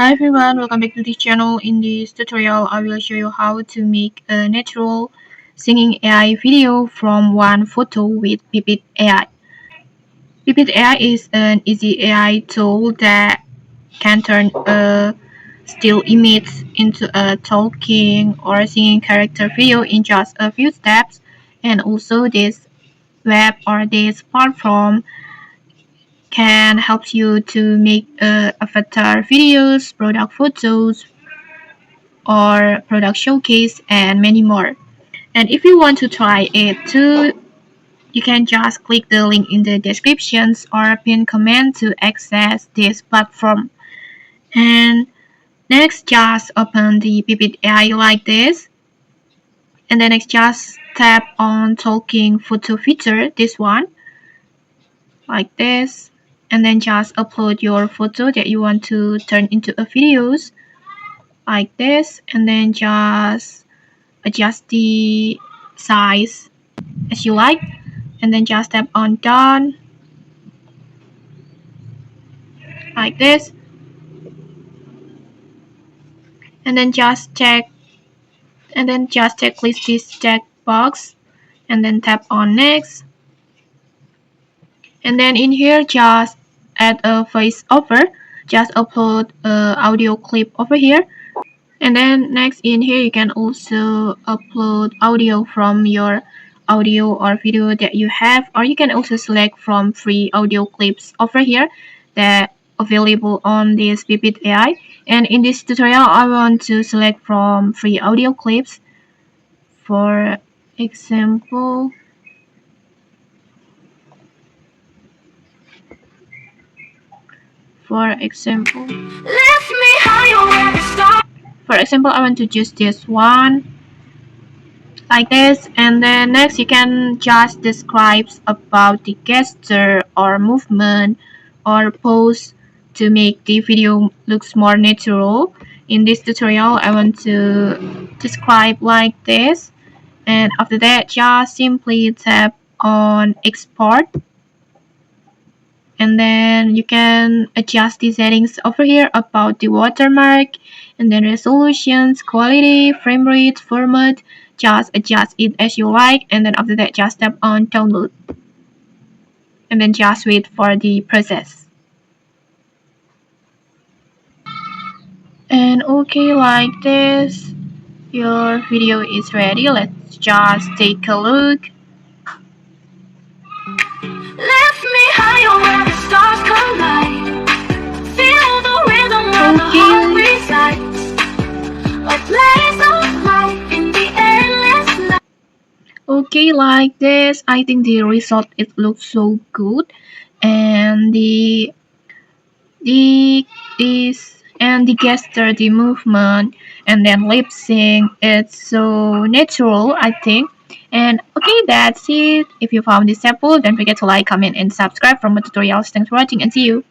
Hi everyone, welcome back to this channel. In this tutorial, I will show you how to make a natural singing AI video from one photo with Pippit AI. Pippit AI is an easy AI tool that can turn a still image into a talking or singing character video in just a few steps. And also this web or this platform can help you to make avatar videos, product photos, or product showcase, and many more. And if you want to try it too, you can just click the link in the descriptions or pin comment to access this platform. And next, just open the Pippit AI like this. And then next, just tap on talking photo feature, this one, like this. And then just upload your photo that you want to turn into a videos, like this. And then just adjust the size as you like, and then just tap on done like this, and then just check list this check box, and then tap on next, and then in here just add a voice over, just upload a audio clip over here. And then next in here you can also upload audio from your audio or video that you have, or you can also select from free audio clips over here that available on this Pippit AI. And in this tutorial I want to select from free audio clips. For example, for example, I want to choose this one like this. And then next you can just describe about the gesture or movement or pose to make the video looks more natural. In this tutorial I want to describe like this, and after that just simply tap on export, and then you can adjust the settings over here about the watermark, and then resolutions, quality, frame rate, format. Just adjust it as you like, and then after that just tap on download, and then just wait for the process. And okay, like this, your video is ready. Let's just take a look. Lift me higher where the stars collide. Feel the rhythm of the heart resides. A blaze of light in the endless night. Okay, like this, I think the result, it looks so good, and the gesture, the movement, and then lip sync, it's so natural, I think. And okay, that's it. If you found this helpful, don't forget to like, comment, and subscribe for more tutorials. Thanks for watching, and see you.